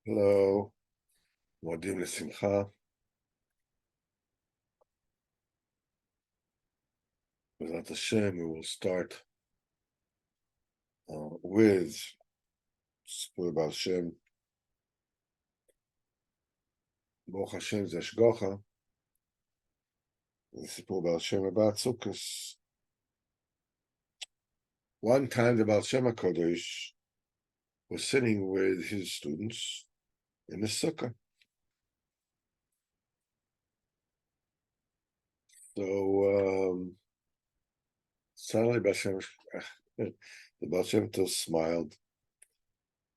Hello, Modim L'Simcha. Without Hashem, we will start with Sipurey Baal Shem. Baruch Hashem Zeshgocha. The Sipurey Baal Shem about Sukkos. One time, the Baal Shem HaKadosh was sitting with his students in the sukkah. So suddenly, the Baal Shem Tov smiled,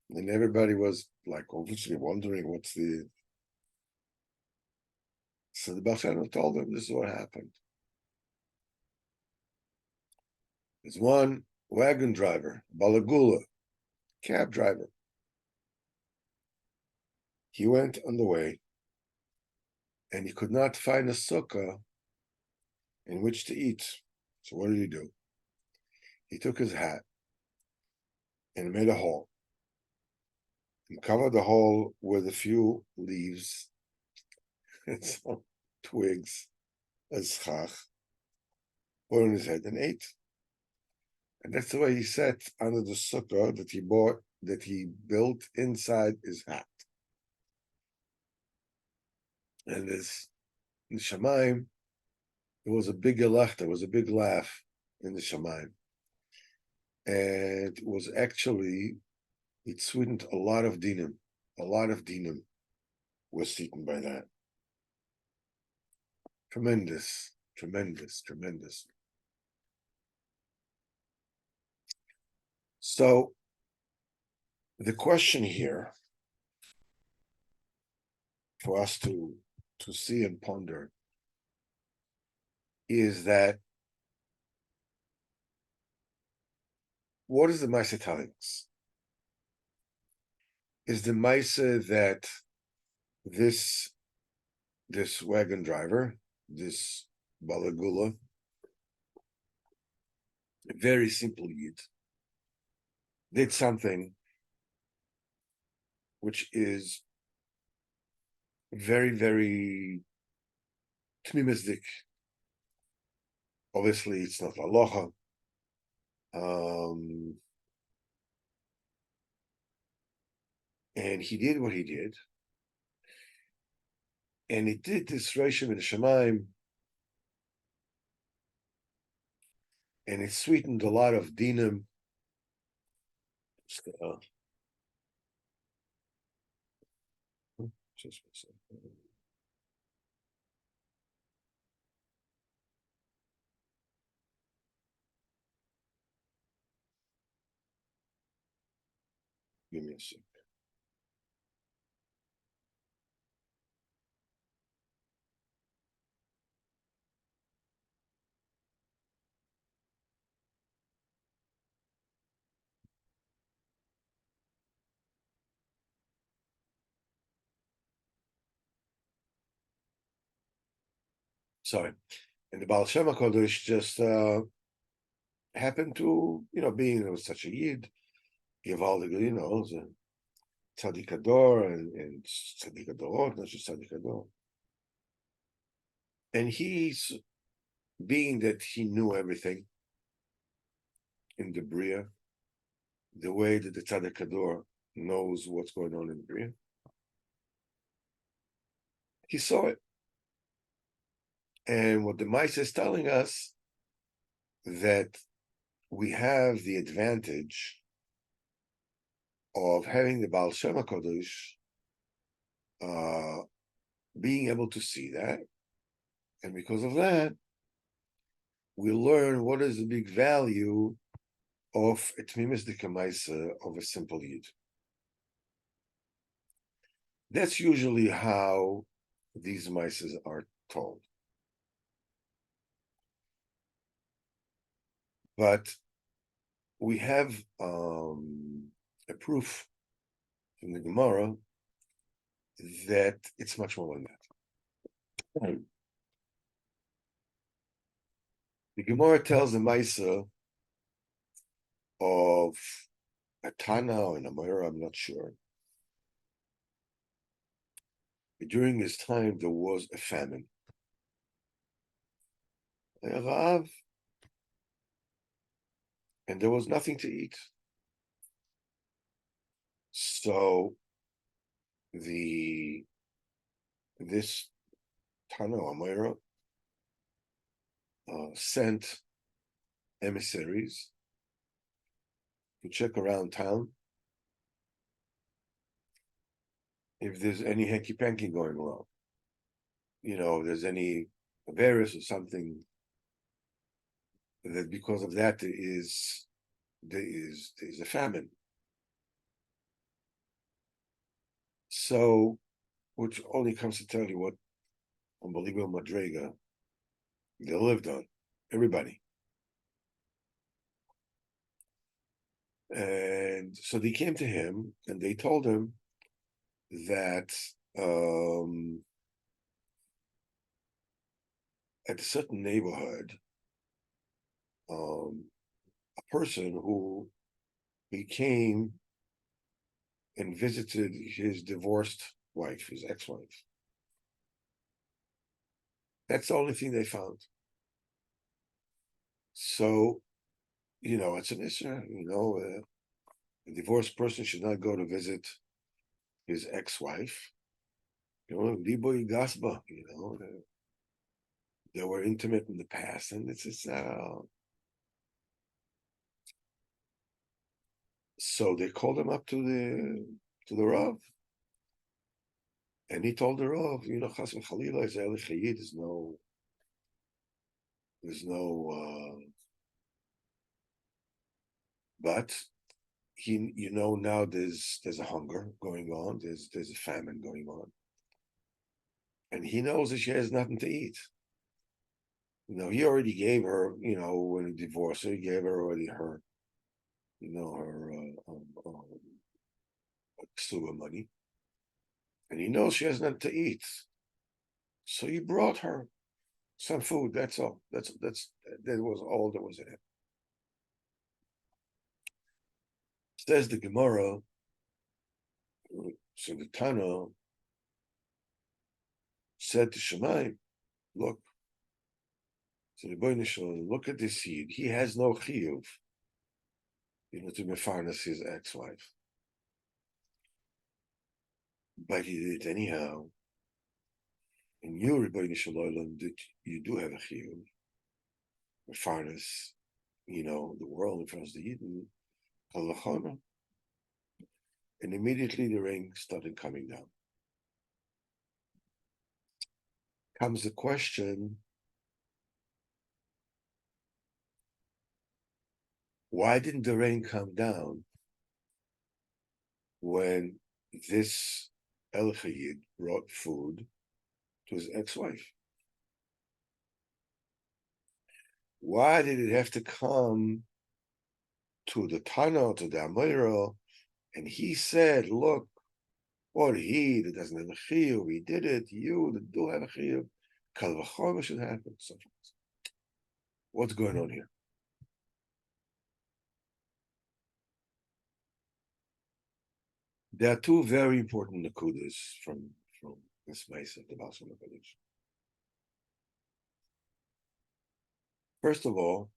and everybody was like obviously wondering what's the. So the Baal Shem Tov told them this is what happened. There's one wagon driver, balagula, cab driver. He went on the way, and he could not find a sukkah in which to eat. So what did he do? He took his hat and made a hole, and covered the hole with a few leaves and some twigs, a schach, put on his head and ate. And that's the way he sat under the sukkah that he built inside his hat. And this in Shemaim, there was a big gelach, there was a big laugh in the Shemaim. And it was actually, it sweetened a lot of dinim. A lot of dinim was eaten by that. Tremendous, tremendous, tremendous. So the question here for us to see and ponder is that what is the Maisa telling us? Is the Maisa that this wagon driver, this balagula, a very simple yid, did something which is very, very tmimizdik. Obviously, it's not halacha. And he did what he did. And he did this Reishim in Shemaim, and it sweetened a lot of dinim. Just a second. Give me a second. Sorry. And the Baal Shem HaKadosh just happened to, being such a yid, Yivaldig, the Tzaddik Ador and Tzaddik Adorot, not just Tzaddik Ador. And he's, being that he knew everything in the Bria, the way that the Tzaddik Ador knows what's going on in the Bria, he saw it. And what the Maisa is telling us, that we have the advantage of having the Baal Shem HaKadosh being able to see that. And because of that, we learn what is the big value of a Tmimis Dikamaisa of a simple Yid. That's usually how these Maisas are told. But we have a proof in the Gemara that it's much more than that. The Gemara tells the Maisa of a Tana or an Amora, I'm not sure, During his time, there was a famine. And there was nothing to eat. So this Tano Amira sent emissaries to check around town if there's any hanky panky going wrong. There's any virus or something that because of that there is a famine. So, which only comes to tell you what unbelievable madrega they lived on, everybody. And so they came to him and they told him that at a certain neighborhood, a person who became and visited his divorced wife, his ex-wife. That's the only thing they found. So, it's an issue. A divorced person should not go to visit his ex-wife. Liboy Gasba, they were intimate in the past, and it's just so they called him up to the Rav, and he told the Rav, Chas v'Chalila is Eli Chayid, there's no but now there's a hunger going on, there's a famine going on, and he knows that she has nothing to eat. He already gave her, when he divorced her, he gave her already her, her sugar money, and he knows she has nothing to eat. So he brought her some food. That's all. That was all that was in it. Says the Gemara. So the Tana said to Shemai, "Look, so the boy look at this seed. He has no chiyuv, to mefarnas his ex-wife, but he did it anyhow. And you, Rebbeinu Shalom, that you do have a chiyuv, mefarnas, the world in front of the Yidden, kalachana." And immediately the rain started coming down. Comes the question, why didn't the rain come down when this El Chayid brought food to his ex-wife? Why did it have to come to the Tana, to the Amira, and he said, look, what he that doesn't have a chiyuv, he did it, you that do have a chiyuv, kal v'chomer should happen, so forth. What's going on here? There are two very important nakudas from this Maisa, the Baal Shemtov. First of all,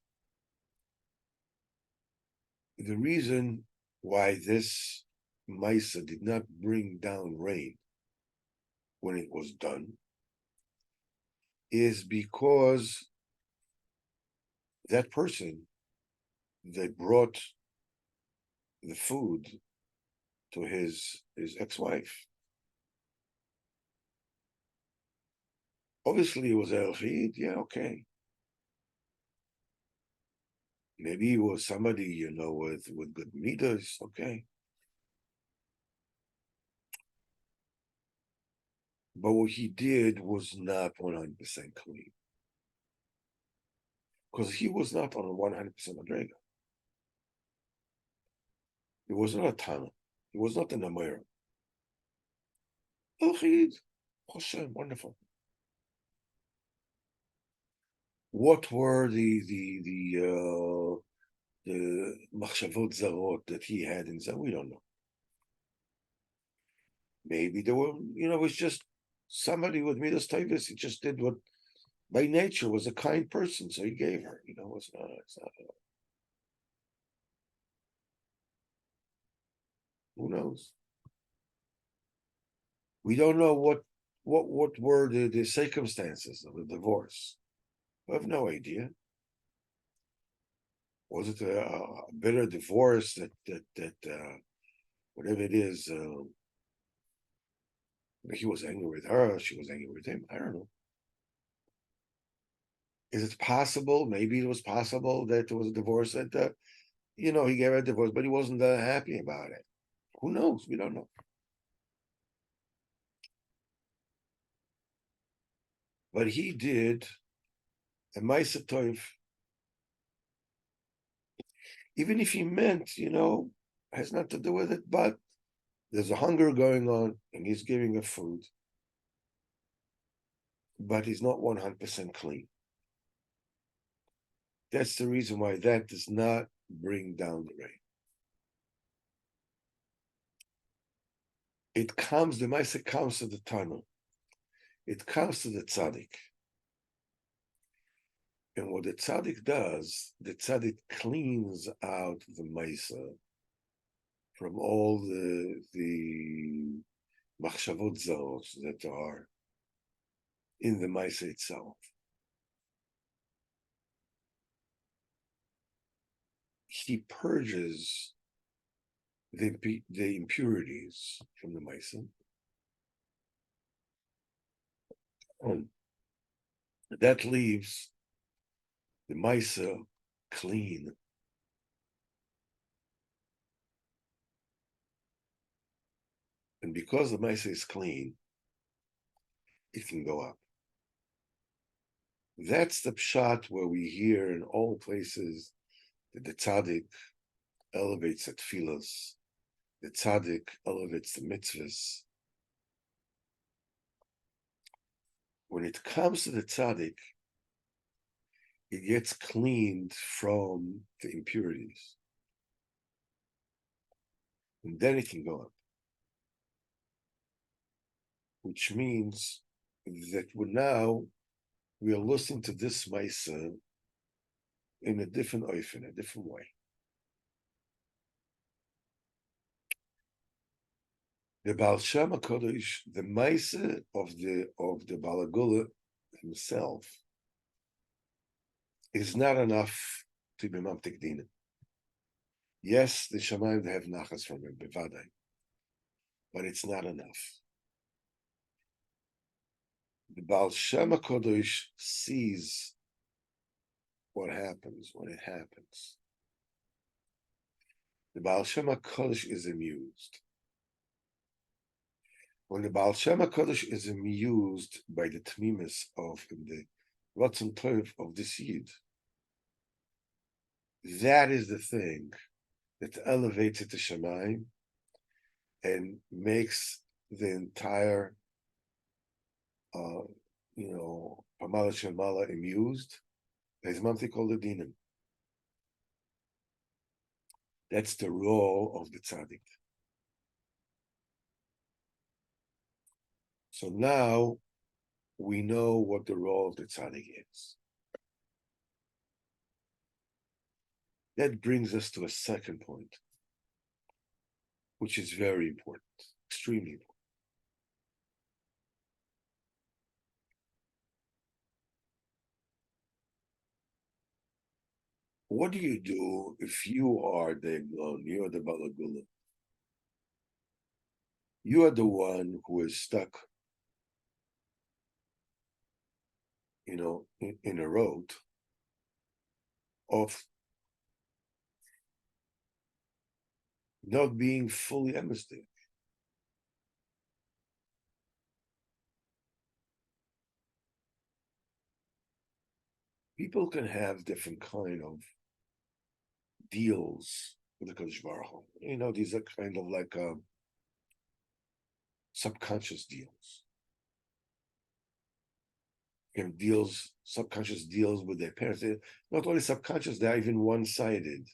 the reason why this Maisa did not bring down rain when it was done is because that person that brought the food to his ex-wife, obviously it was El Chid, yeah, okay. Maybe it was somebody, with good meters, okay. But what he did was not 100% clean. Because he was not on a 100% Madrega. It was not a Tana. It was not an Amira. El Chid, Hashem, wonderful. What were the machshavot zarot that he had in Zah? We don't know. Maybe there were, it was just somebody with Midas Tavis, he just did what by nature was a kind person, so he gave her. It's not. Who knows? We don't know what were the circumstances of the divorce. We have no idea. Was it a bitter divorce that whatever it is? He was angry with her. She was angry with him. I don't know. Is it possible? Maybe it was possible that it was a divorce that he gave her a divorce, but he wasn't happy about it. Who knows? We don't know. But he did a Maisa Tov, even if he meant, has nothing to do with it, but there's a hunger going on and he's giving her food, but he's not 100% clean. That's the reason why that does not bring down the rain. The Maisa comes to the tunnel. It comes to the tzaddik. And what the tzaddik does, the tzaddik cleans out the Maisa from all the machshavot zarot that are in the Maisa itself. He purges the impurities from the Maisa. And that leaves the Maisa clean. And because the Maisa is clean, it can go up. That's the pshat where we hear in all places that the tzaddik elevates the tefillas, the tzaddik elevates the mitzvahs. When it comes to the tzaddik, it gets cleaned from the impurities. And then it can go up. Which means that we are listening to this Maisa in a different oifen, a different way. The Baal Shem HaKadosh, the Maisa of the Balagula himself, is not enough to be Mamtik Dina. Yes, the Shamayim have nachas from him, bevadai, but it's not enough. The Baal Shem HaKadosh sees what happens when it happens. The Baal Shem HaKadosh is amused. When the Baal Shem HaKadosh is amused by the tmimis of the Ratzon Tov of this Yid, that is the thing that elevates it to Shamayim and makes the entire, Pamala Shemala amused. There's something called the dinim. That's the role of the tzaddik. So now we know what the role of the tzaddik is. That brings us to a second point, which is very important, extremely important. What do you do if you are the Eglon, you are the Balagula? You are the one who is stuck, in a road of not being fully emistic. People can have different kind of deals with the Kodesh Baruch Hu. These are kind of like subconscious deals. Subconscious deals with their parents. They're not only subconscious, they're even one-sided.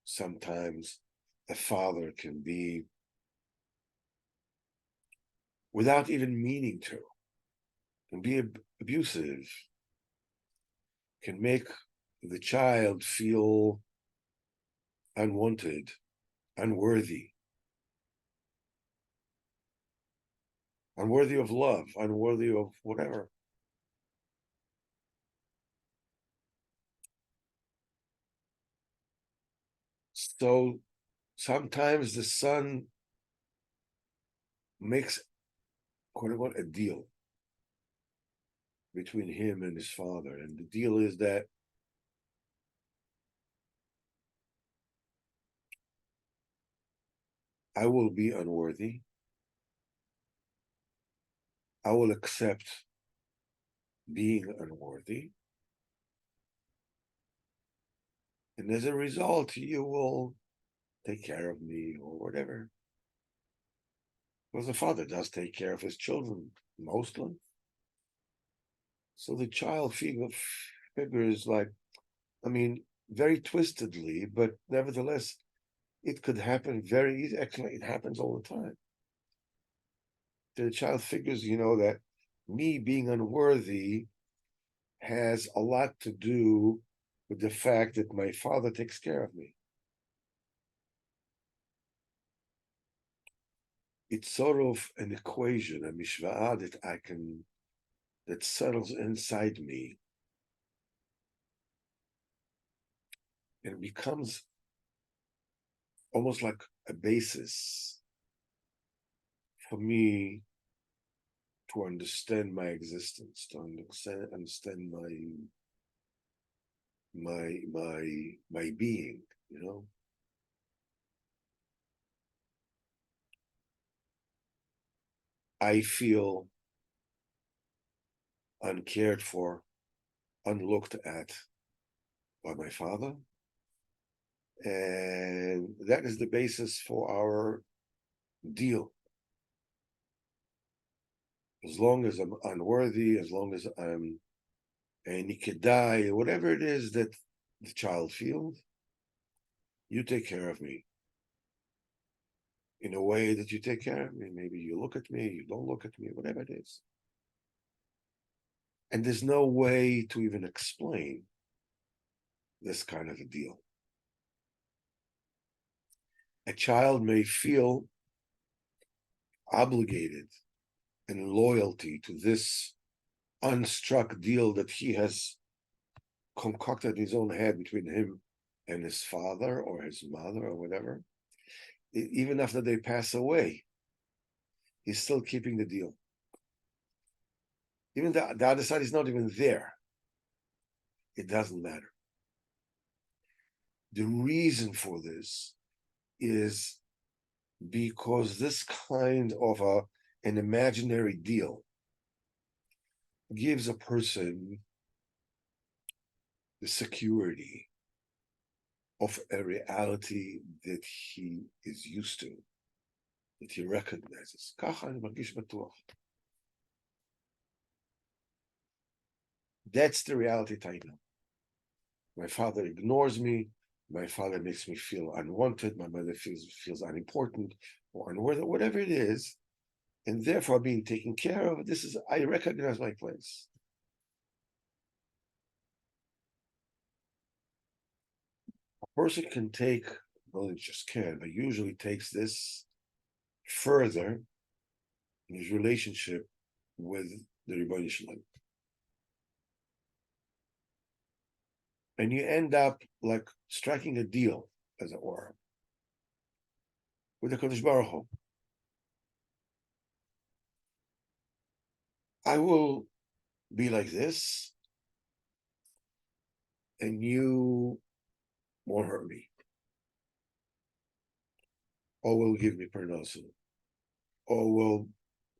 Sometimes a father can be without even meaning to, can be abusive, can make the child feel unwanted, unworthy, unworthy of love, unworthy of whatever. So sometimes the son makes, quote unquote, a deal between him and his father. And the deal is that I will be unworthy. I will accept being unworthy. And as a result, you will take care of me or whatever. Because the father does take care of his children mostly. So the child figures like, I mean, very twistedly, but nevertheless, it could happen very easy. Actually, it happens all the time. The child figures, that me being unworthy has a lot to do with the fact that my father takes care of me. It's sort of an equation, a mishvah that settles inside me and becomes almost like a basis for me to understand my existence, to understand my being, I feel uncared for, unlooked at by my father. And that is the basis for our deal. As long as I'm unworthy, as long as I'm a nikidai, whatever it is that the child feels, you take care of me in a way that you take care of me. Maybe you look at me, you don't look at me, whatever it is. And there's no way to even explain this kind of a deal. A child may feel obligated and loyalty to this unstruck deal that he has concocted in his own head between him and his father or his mother or whatever. Even after they pass away, he's still keeping the deal. Even the other side is not even there. It doesn't matter. The reason for this is because this kind of an imaginary deal gives a person the security of a reality that he is used to, that he recognizes. That's the reality Taina. My father ignores me. My father makes me feel unwanted. My mother feels unimportant or unworthy, whatever it is. And therefore, being taken care of, I recognize my place. A person can take, well, it just can, but usually takes this further in his relationship with the Rebbeinu Shalom. And you end up like striking a deal, as it were, with the Kodesh Baruch Hu. I will be like this, and you won't hurt me, or will give me parnasa, or will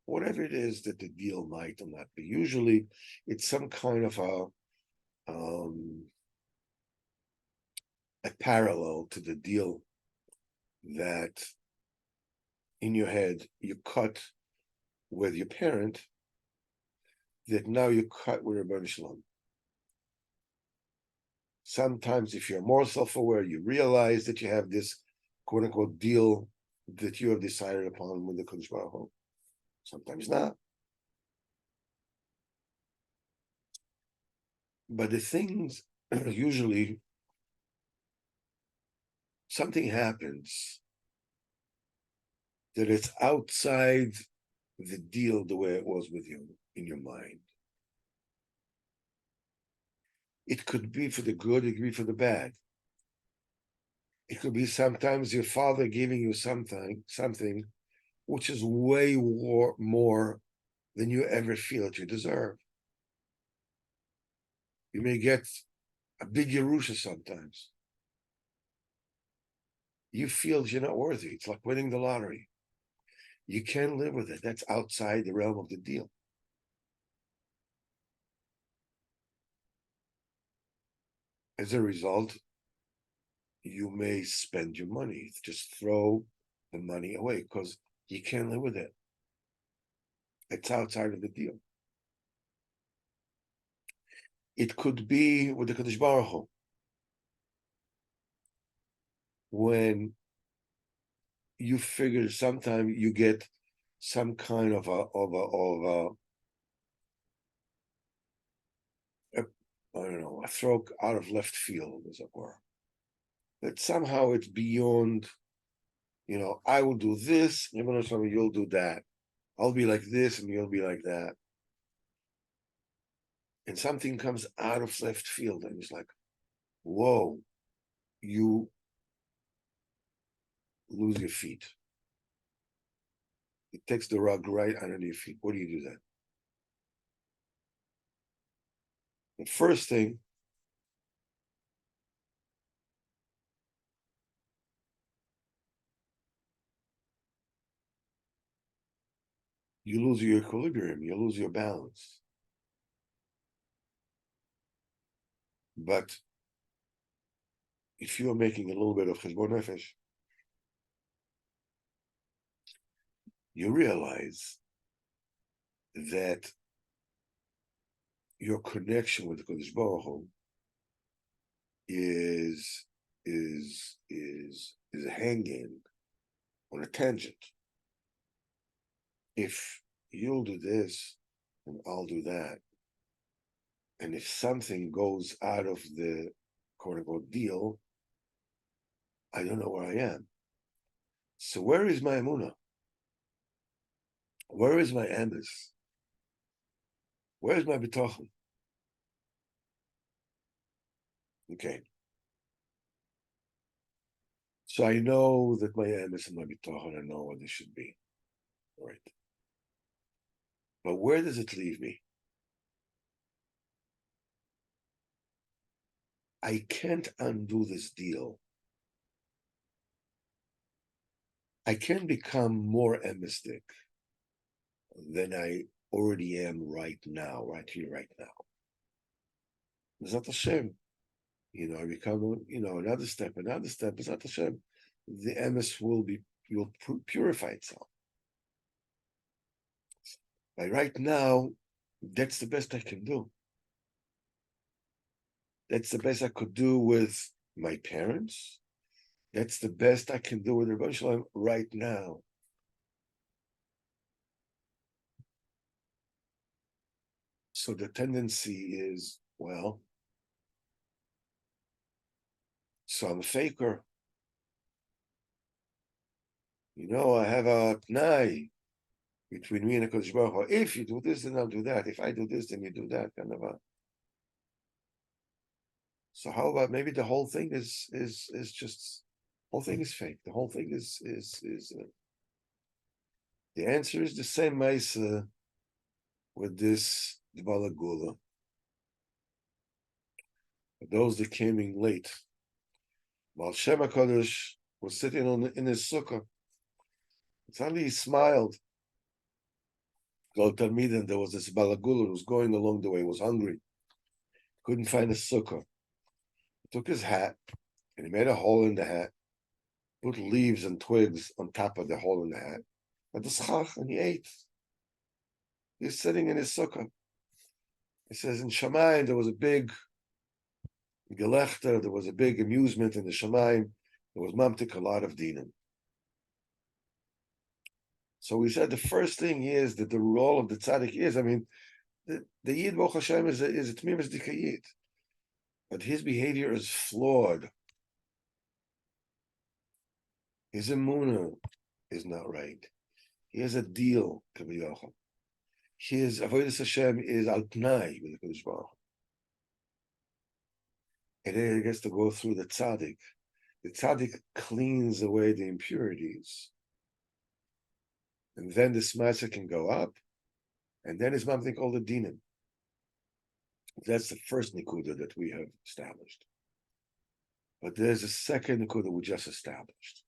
whatever it is that the deal might or not be. Usually, it's some kind of a parallel to the deal that in your head you cut with your parent, that now you cut with Rebbeinu Shalom. Sometimes, if you're more self-aware, you realize that you have this quote-unquote deal that you have decided upon with the Kodesh Baruch Hu. sometimes not. But the things, usually something happens that it's outside the deal the way it was with you in your mind. It could be for the good, it could be for the bad. It could be sometimes your father giving you something which is way more than you ever feel that you deserve. You may get a big Yerusha sometimes. You feel you're not worthy. It's like winning the lottery. You can't live with it. That's outside the realm of the deal. As a result, you may spend your money. Just throw the money away because you can't live with it. It's outside of the deal. It could be with the Kadosh Baruch Hu. When you figure sometime you get some kind of a I don't know, a throw out of left field, as it were. That somehow it's beyond, I will do this, you'll do that. I'll be like this and you'll be like that. And something comes out of left field and it's like, whoa, you lose your feet. It takes the rug right under your feet. What do you do then? The first thing, you lose your equilibrium, you lose your balance. But if you're making a little bit of cheshbon nefesh, you realize that your connection with the Kodesh Baruch Hu is hanging on a tangent. If you'll do this and I'll do that, and if something goes out of the quote unquote deal, I don't know where I am. So where is my emunah? Where is my emes? Where is my bitachon? Okay. So I know that my emes and my bitachon, I know what they should be. All right. But where does it leave me? I can't undo this deal. I can become more emistic than I already am right now, right here, right now. B'ezrat Hashem, I become, another step, B'ezrat Hashem. The emes will purify itself. But right now, that's the best I can do. That's the best I could do with my parents. That's the best I can do with Rebbe Shalom right now. So the tendency is, well, so I'm a faker. I have a t'nai between me and the Kodesh Baruch Hu. If you do this, then I'll do that. If I do this, then you do that. Kind of a. So how about maybe the whole thing is just, whole thing is fake. The whole thing is the answer is the same Maisa with this Balagula. Those that came in late, while Shem HaKadosh was sitting in his sukkah, suddenly he smiled. Talmidim, there was this Balagula who was going along the way, was hungry, couldn't find a sukkah. He took his hat and he made a hole in the hat, put leaves and twigs on top of the hole in the hat, and he ate. He's sitting in his sukkah. He says in Shamayim there was a big gelächter, there was a big amusement in the Shamayim. There was mamtik a lot of dinim. So we said the first thing is that the role of the tzaddik is, the Yid Baruch Hashem is a Tmimus Dikayid, but his behavior is flawed. His emunah is not right. He has a deal, Kabiyachal. His avodas Hashem is al tnai with the Kodesh Baruch. And then he gets to go through the tzaddik. The tzaddik cleans away the impurities, and then the smaasa can go up, and then his something called the dinim. That's the first nikuda that we have established. But there's a second nikuda we just established.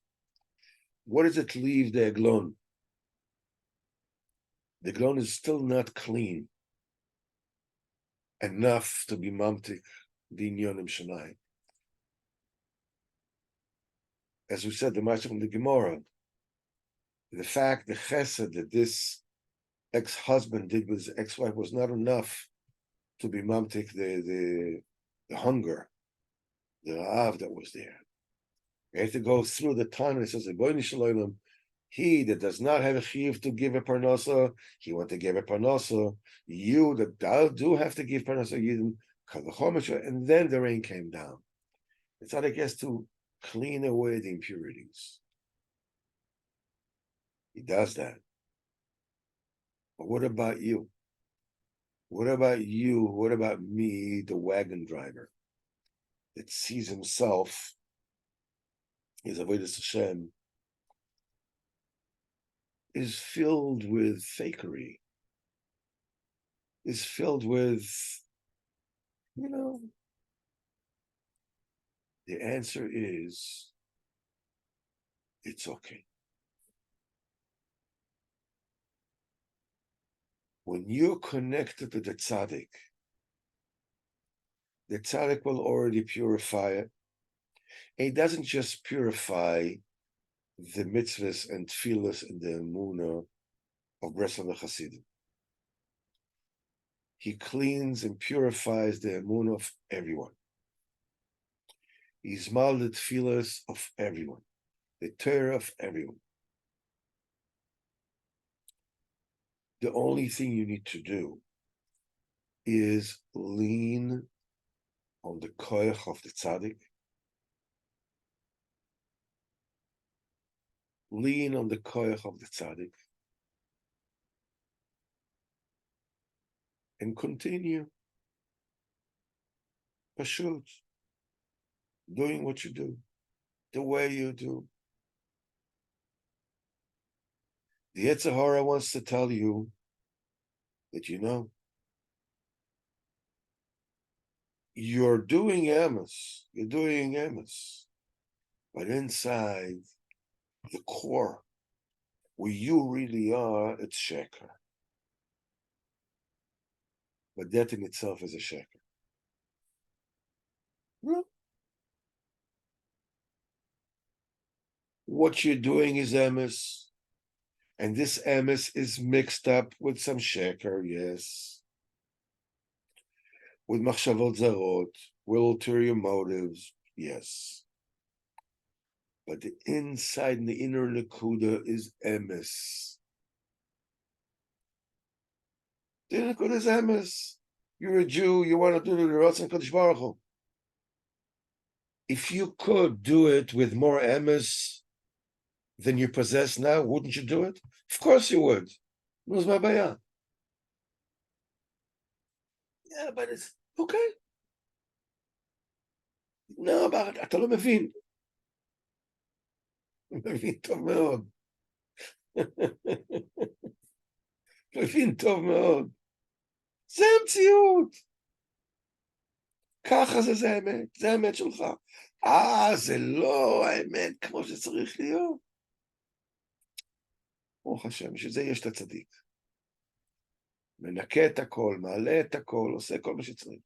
What does it leave the eglon? The eglon is still not clean enough to be mamtik dinyonim shanai. As we said, the Mashal from the Gemara, the fact, the chesed that this ex-husband did with his ex-wife was not enough to be mamtik the hunger, the ra'av that was there. You have to go through the time, and it says, he that does not have a chiv to give a parnasa, he want to give a parnasa. You that do have to give parnasa, and then the rain came down. It's how it gets to clean away the impurities. He does that. But what about you? What about you? What about me, the wagon driver, that sees himself, his avodas Hashem, is filled with fakery, is filled with, the answer is, it's okay. When you're connected to the tzaddik will already purify it. And he doesn't just purify the mitzvahs and tefillas and the emunah of Breslev Hasidim. He cleans and purifies the emunah of everyone. He's mal the tefillas of everyone, the Torah of everyone. The only thing you need to do is lean on the koyach of the tzaddik. Lean on the koyach of the tzaddik. And continue. Pashut. Doing what you do. The way you do. The Yetzer Hara wants to tell you that you're doing emes, but inside the core, where you really are, it's sheker. But that in itself is a sheker. What you're doing is emes. And this emes is mixed up with some sheker, yes. With machshavot zarot, with ulterior motives, yes. But the inside and the inner nekuda is emes. The nekuda is emes. You're a Jew, you want to do the Ratzon Kodesh Baruch Hu. If you could do it with more emes than you possess now, wouldn't you do it? Of course you would. What's my baya? Yeah, but it's okay. No, but אתה לא מבין. מבין טוב מאוד. מבין טוב מאוד. זה המציאות. ככה זה האמת. זה האמת שלך. זה לא האמת כמו שצריך להיות. ברוך השם, בשביל זה יש את הצדיק. מנקה את הכל, מעלה את הכל, עושה כל מה שצריך.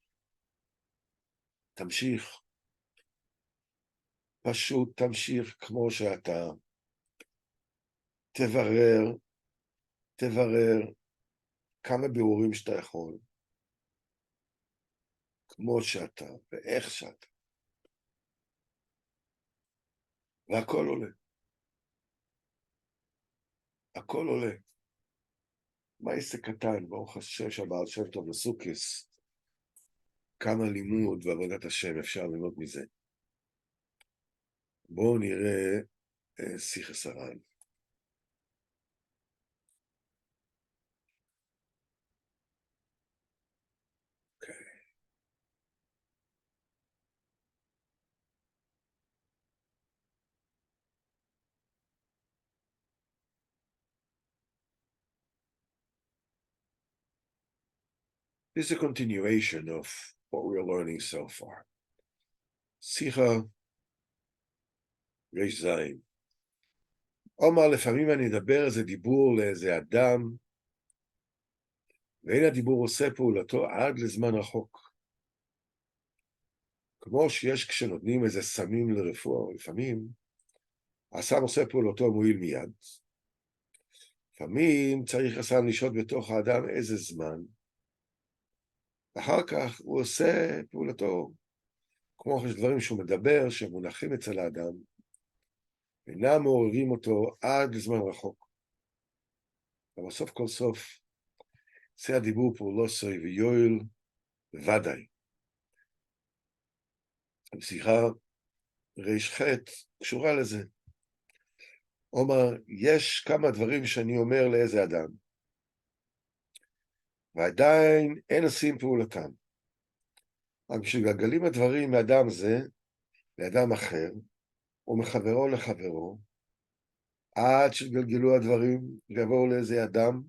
תמשיך. פשוט תמשיך כמו שאתה. תברר כמה בירורים שאתה יכול. כמו שאתה, ואיך שאתה. והכל עולה. הכל עולה. מה עסק קטן, ברוך השם של בעל שם טוב לסוכס, כמה לימוד ועבודת השם אפשר ללמוד מזה. בואו נראה סיכוס הר"ן. This is a continuation of what we're learning so far. שיחה ריש זין. אומר, לפעמים אני אדבר איזה דיבור לאיזה אדם, ואין הדיבור עושה פעולתו עד לזמן רחוק. כמו שיש כשנותנים איזה סמים לרפואה, לפעמים הסם עושה פעולתו מועיל מיד. לפעמים צריך הסם לשהות בתוך האדם איזה זמן, אחר כך הוא עושה פעולתו, כמו דברים שהוא מדבר, שמונחים אצל האדם, אינם מעוררים אותו עד לזמן רחוק. ובסוף כל סוף, זה הדיבור פעולוסוי ויועיל ודאי. המשיחה ריש חטא קשורה לזה. אומר, יש כמה דברים שאני אומר לאיזה אדם, ועדיין אין עושים פעולתם. אבל כשגלגלים הדברים מאדם זה לאדם אחר, או מחברו לחברו, עד שגלגלו הדברים ויבואו לאיזה אדם,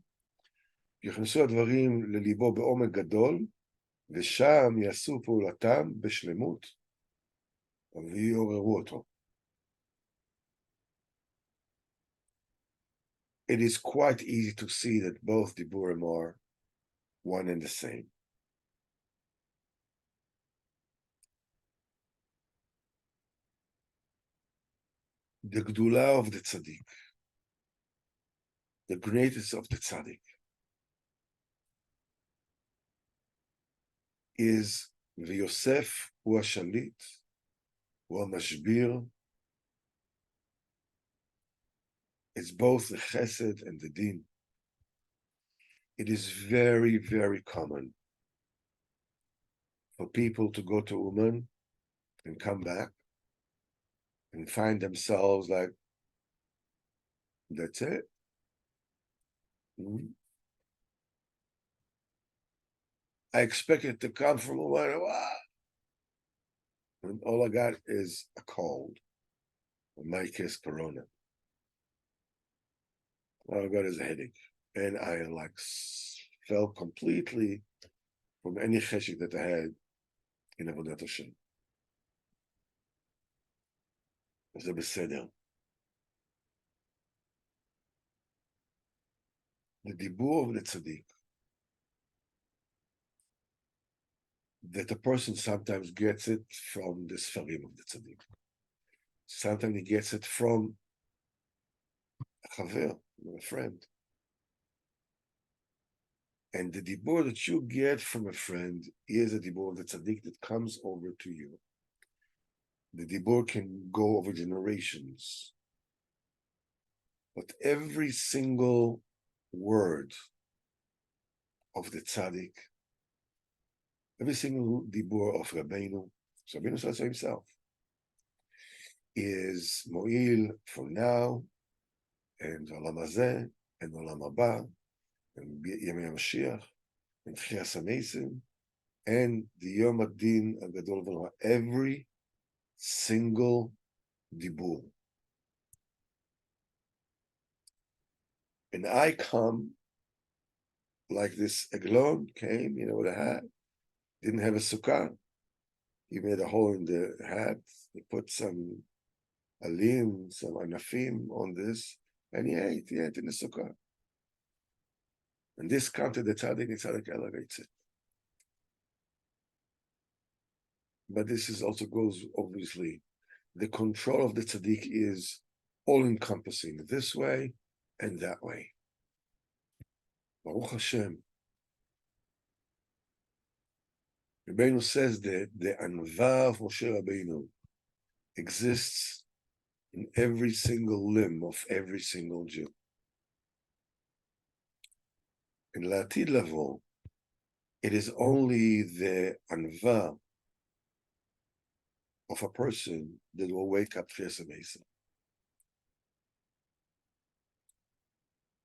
יכנסו הדברים לליבו בעומק גדול, ושם יעשו פעולתם בשלמות, ויעוררו אותו. It is quite easy to see that both diburim are one and the same. The gdula of the tzaddik, the greatest of the tzaddik, is ויוסף הוא השליט, הוא המשביר. It's both the chesed and the din. It is very, very common for people to go to Uman and come back and find themselves like, that's it. I expect it to come from Uman, and all I got is a cold. In my case, corona. All I got is a headache. And I like fell completely from any cheshik that I had in Avodat Hashem. זה בסדר. The דיבור of the tzaddik, that a person sometimes gets it from the sfarim of the tzaddik. Sometimes he gets it from a chaver, a friend. And the dibur that you get from a friend is a dibur of the tzaddik that comes over to you. The dibur can go over generations. But every single word of the tzaddik, every single dibur of Rabbeinu, Rabbeinu says himself, is mo'il for now, and olam hazeh, and olam haba, and Yemei HaMashiach, and Tchias HaMeisim, and the Yom HaDin HaGadol V'Norah. Every single dibur. And I come like this Eglon came, with a hat, didn't have a sukkah. He made a hole in the hat, he put some alim, some anafim on this, and he ate in the sukkah. And this comes to the tzaddik elevates it. But this is also goes, obviously, the control of the tzaddik is all-encompassing, this way and that way. Baruch Hashem. Rabbeinu says that the anva of Moshe Rabbeinu exists in every single limb of every single Jew. in לעתיד לבוא, it is only the anva of a person that will wake up Tchias Mesa.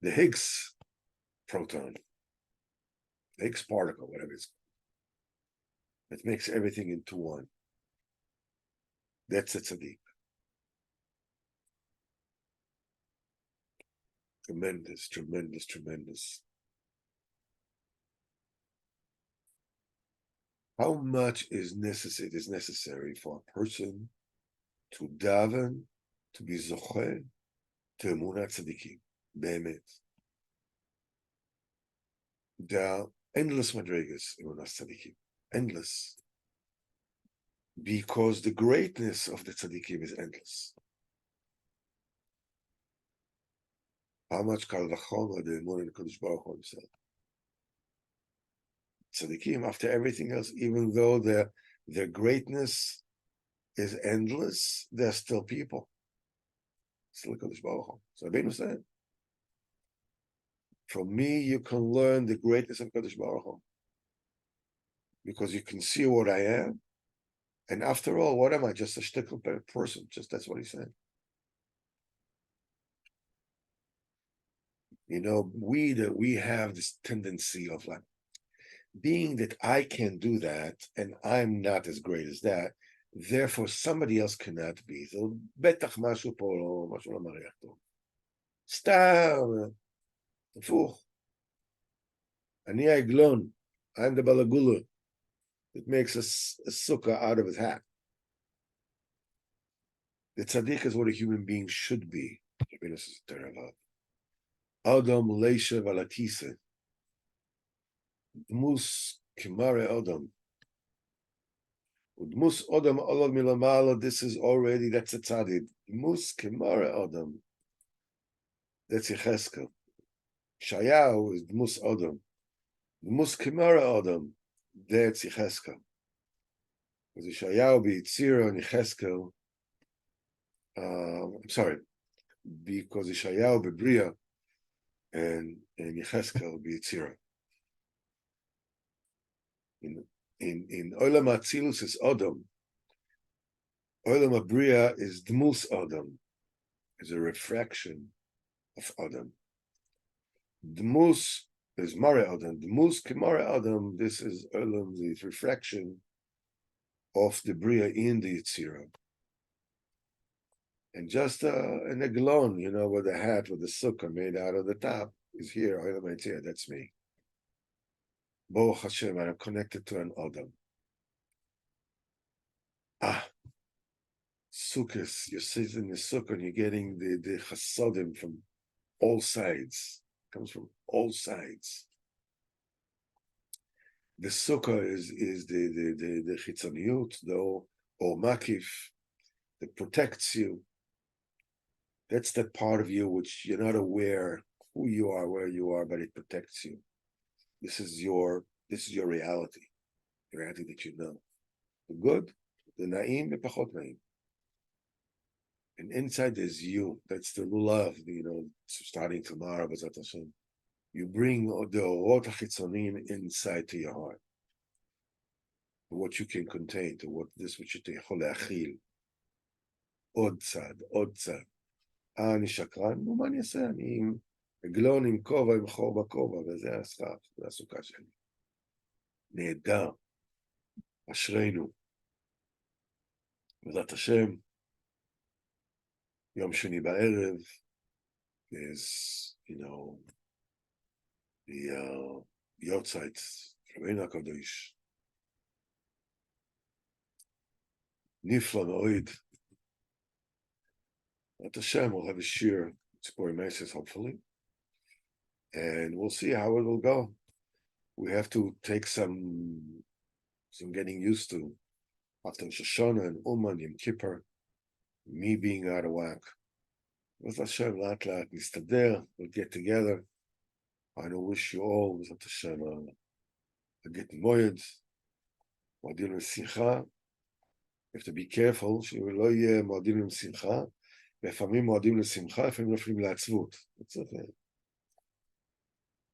The Higgs proton, the Higgs particle, whatever it's called, that makes everything into one. That's a tzaddik. Tremendous, tremendous, tremendous. How much is necessary for a person to daven, to be zoche, to emunat tzaddikim, be'emet. There are endless madrigas emunat tzaddikim, endless, because the greatness of the tzaddikim is endless. How much kal v'chomer the emunah in Kodesh Baruch Hu himself. Tzaddikim, after everything else, even though their greatness is endless, they're still people. Still Kodesh Baruch Hu. So Rabbeinu said, from me you can learn the greatness of Kodesh Baruch Hu, because you can see what I am, and after all, what am I? Just a shtickle person. Just that's what he said. You know, we have this tendency of like, being that I can do that and I'm not as great as that, therefore somebody else cannot be. So בטח משהו פה משהו לא מריח טוב. סתם, הפוך. אני העגלון, I'm the balagula that makes a sukkah out of his hat. The tzaddik is what a human being should be. Adam leisha valatise. Dmus kimare Adam. Dmus Adam olav milamala. This is already, that's a tzaddik. Dmus kimare Adam. That's Yecheskel. Shayahu is Dmus Adam. Dmus kimare Adam. That's Yecheskel. Because Shayahu be Yitzira and Yecheskel. I'm sorry, because Yeshayahu be Bria and Yecheskel be Yitzira. In Olam Atzilus is Adam. Olam Abria is Dmus Adam, is a refraction of Adam. Dmus is Mare Adam. Dmus Kemare Adam, this is Olam, the refraction of the Bria in the Yitzira. And just an eglon, you know, with a hat with a sukkah made out of the top is here. Olam Yitzira, that's me. Baruch Hashem, I'm connected to an Adam. Sukkahs, you're sitting in the sukkah and you're getting the chasadim from all sides. It comes from all sides. The sukkah is the chitzoniyut, or makif, that protects you. That's that part of you which you're not aware who you are, where you are, but it protects you. This is your reality, the reality that you know. The good, the na'im, the pachot na'im. And inside there's you. That's the lulav, you know, starting tomorrow, B'ezrat Hashem. You bring the orot hachitzonim inside to your heart. To what you can contain, to what this which you יכול להכיל. עוד צד. אני שקרן, נו מה אני אעשה? אני עם עגלון, עם כובע, עם חור בכובע, וזה הסכך, זה הסוכה שלי. נהדר. אשרינו. בעזרת השם, יום שני בערב, is, you know, the Yotzeit, Rabbeinu HaKadosh. Nifla Moed. At Hashem, we'll have a shir, Sipurey Baal, hopefully. And we'll see how it will go. We have to take some getting used to after Shoshana and Uman, Yom Kippur, me being out of whack. With Hashem, lat nistader, we'll get together. I know, wish you all, with Hashem, a get moed, modim l'simcha. You have to be careful, שלא יהיה מועדים לשמחה, לפעמים מועדים לשמחה, לפעמים נופלים לעצבות. It's okay.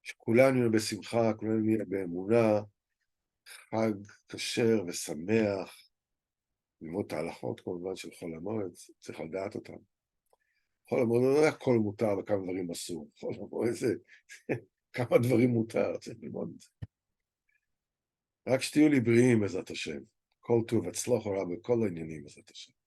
שכולנו נהיה בשמחה, כולנו נהיה באמונה, חג כשר ושמח, ללמוד את ההלכות כמובן של חול המועד, צריך לדעת אותם. חול המועד לא הכל מותר וכמה דברים אסור, חול המועד זה כמה דברים מותר, צריך ללמוד את זה. רק שתהיו לי בריאים בעזרת השם, כל טוב, הצלחה רבה בכל העניינים בעזרת השם.